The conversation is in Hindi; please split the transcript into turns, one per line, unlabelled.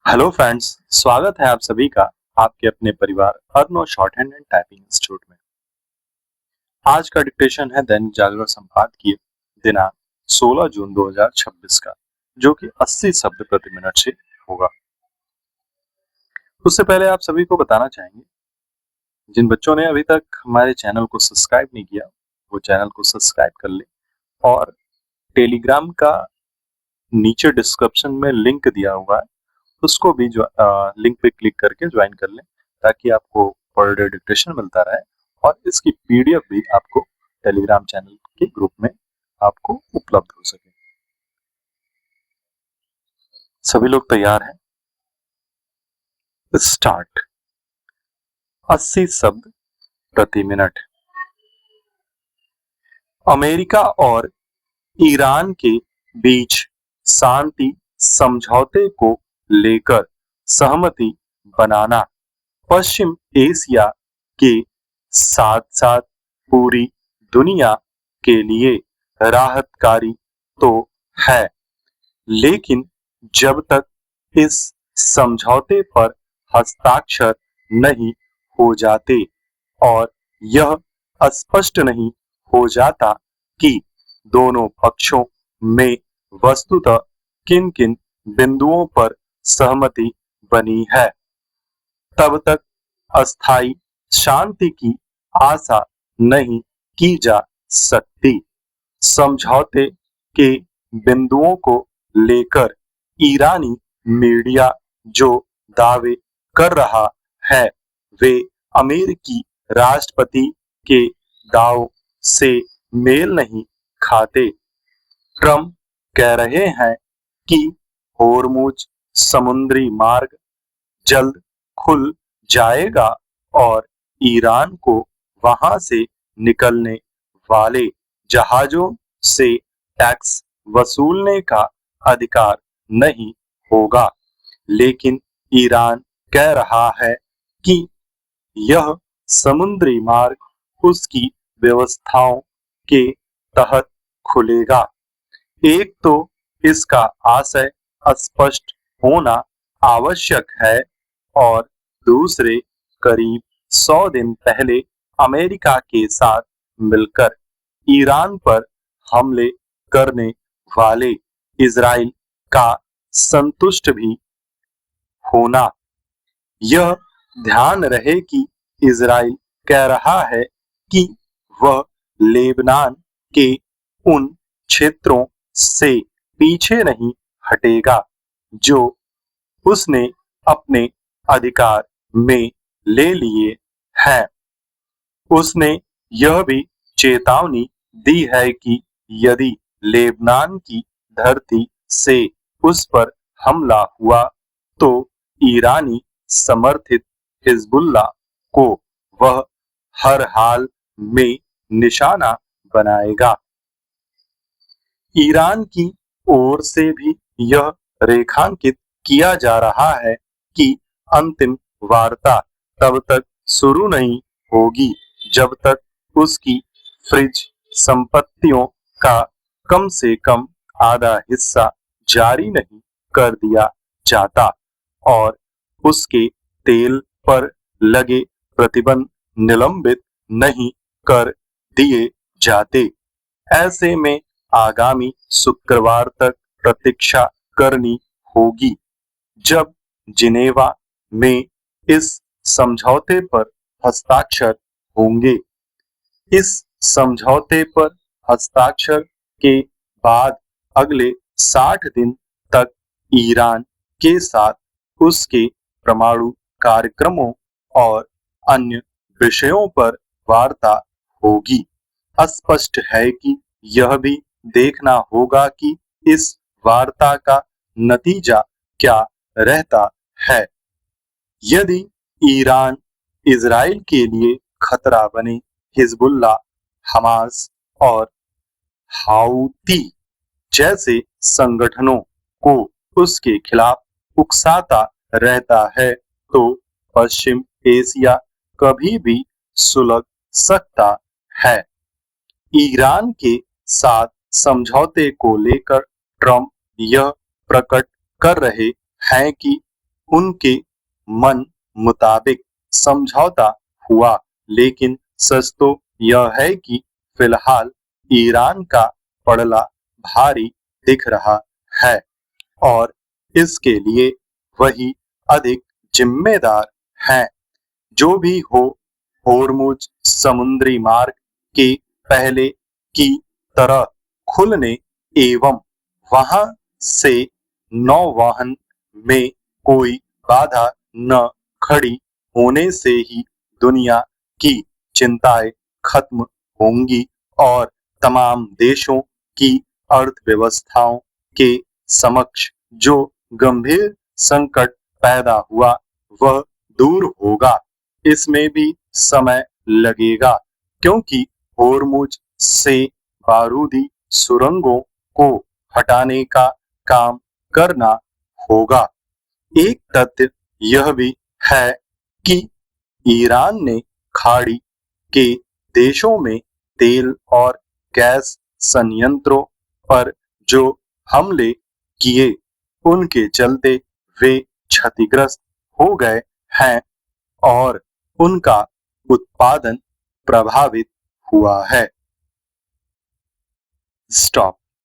हेलो फ्रेंड्स, स्वागत है आप सभी का आपके अपने परिवार अर्नो shorthand and typing institute में। आज का डिक्टेशन है दैनिक जागरण संपादकीय दिनांक 16 जून 2026 का, जो कि 80 शब्द प्रति मिनट से होगा। उससे पहले आप सभी को बताना चाहेंगे, जिन बच्चों ने अभी तक हमारे चैनल को सब्सक्राइब नहीं किया, वो चैनल को सब्सक्राइब कर ले और टेलीग्राम का नीचे डिस्क्रिप्शन में लिंक दिया हुआ है, उसको भी लिंक पे क्लिक करके ज्वाइन कर लें, ताकि आपको पर डे डिक्टेशन मिलता रहे और इसकी पीडीएफ भी आपको टेलीग्राम चैनल के ग्रुप में आपको उपलब्ध हो सके। सभी लोग तैयार हैं? स्टार्ट। 80 शब्द प्रति मिनट। अमेरिका और ईरान के बीच शांति समझौते को लेकर सहमति बनाना पश्चिम एशिया के साथ साथ पूरी दुनिया के लिए राहतकारी तो है, लेकिन जब तक इस समझौते पर हस्ताक्षर नहीं हो जाते और यह स्पष्ट नहीं हो जाता कि दोनों पक्षों में वस्तुतः किन किन बिंदुओं पर सहमति बनी है, तब तक अस्थायी शांति की आशा नहीं की जा सकती। समझौते के बिंदुओं को लेकर ईरानी मीडिया जो दावे कर रहा है, वे अमेरिकी राष्ट्रपति के दावों से मेल नहीं खाते। ट्रम्प कह रहे हैं कि होर्मुज समुद्री मार्ग जल्द खुल जाएगा और ईरान को वहां से निकलने वाले जहाजों से टैक्स वसूलने का अधिकार नहीं होगा, लेकिन ईरान कह रहा है कि यह समुद्री मार्ग उसकी व्यवस्थाओं के तहत खुलेगा। एक तो इसका आशय स्पष्ट होना आवश्यक है और दूसरे, करीब 100 दिन पहले अमेरिका के साथ मिलकर ईरान पर हमले करने वाले इजराइल का संतुष्ट भी होना। यह ध्यान रहे कि इजराइल कह रहा है कि वह लेबनान के उन क्षेत्रों से पीछे नहीं हटेगा जो उसने अपने अधिकार में ले लिए हैं। उसने यह भी चेतावनी दी है कि यदि लेबनान की धरती से उस पर हमला हुआ तो ईरानी समर्थित हिजबुल्ला को वह हर हाल में निशाना बनाएगा। ईरान की ओर से भी यह रेखांकित किया जा रहा है कि अंतिम वार्ता तब तक शुरू नहीं होगी जब तक उसकी फ्रिज संपत्तियों का कम से कम आधा हिस्सा जारी नहीं कर दिया जाता और उसके तेल पर लगे प्रतिबंध निलंबित नहीं कर दिए जाते। ऐसे में आगामी शुक्रवार तक प्रतीक्षा करनी होगी, जब जिनेवा में इस समझौते पर हस्ताक्षर होंगे। इस समझौते पर हस्ताक्षर के बाद अगले 60 दिन तक ईरान के साथ उसके परमाणु कार्यक्रमों और अन्य विषयों पर वार्ता होगी। स्पष्ट है कि यह भी देखना होगा कि इस वार्ता का नतीजा क्या रहता है। यदि ईरान इजराइल के लिए खतरा बने, हिजबुल्ला, हमास और हाउती जैसे संगठनों को उसके खिलाफ उकसाता रहता है, तो पश्चिम एशिया कभी भी सुलग सकता है। ईरान के साथ समझौते को लेकर ट्रम्प यह प्रकट कर रहे हैं कि उनके मन मुताबिक समझौता हुआ, लेकिन सच तो यह है कि फिलहाल ईरान का पड़ला भारी दिख रहा है और इसके लिए वही अधिक जिम्मेदार हैं। जो भी हो, होर्मुज समुद्री मार्ग के पहले की तरह खुलने एवं वहां से नौवहन में कोई बाधा न खड़ी होने से ही दुनिया की चिंताएं खत्म होंगी और तमाम देशों की अर्थव्यवस्थाओं के समक्ष जो गंभीर संकट पैदा हुआ वह दूर होगा। इसमें भी समय लगेगा क्योंकि होर्मुज से बारूदी सुरंगों को हटाने का काम करना होगा। एक तथ्य यह भी है कि ईरान ने खाड़ी के देशों में तेल और गैस संयंत्रों पर जो हमले किए उनके चलते वे क्षतिग्रस्त हो गए हैं और उनका उत्पादन प्रभावित हुआ है। स्टॉप।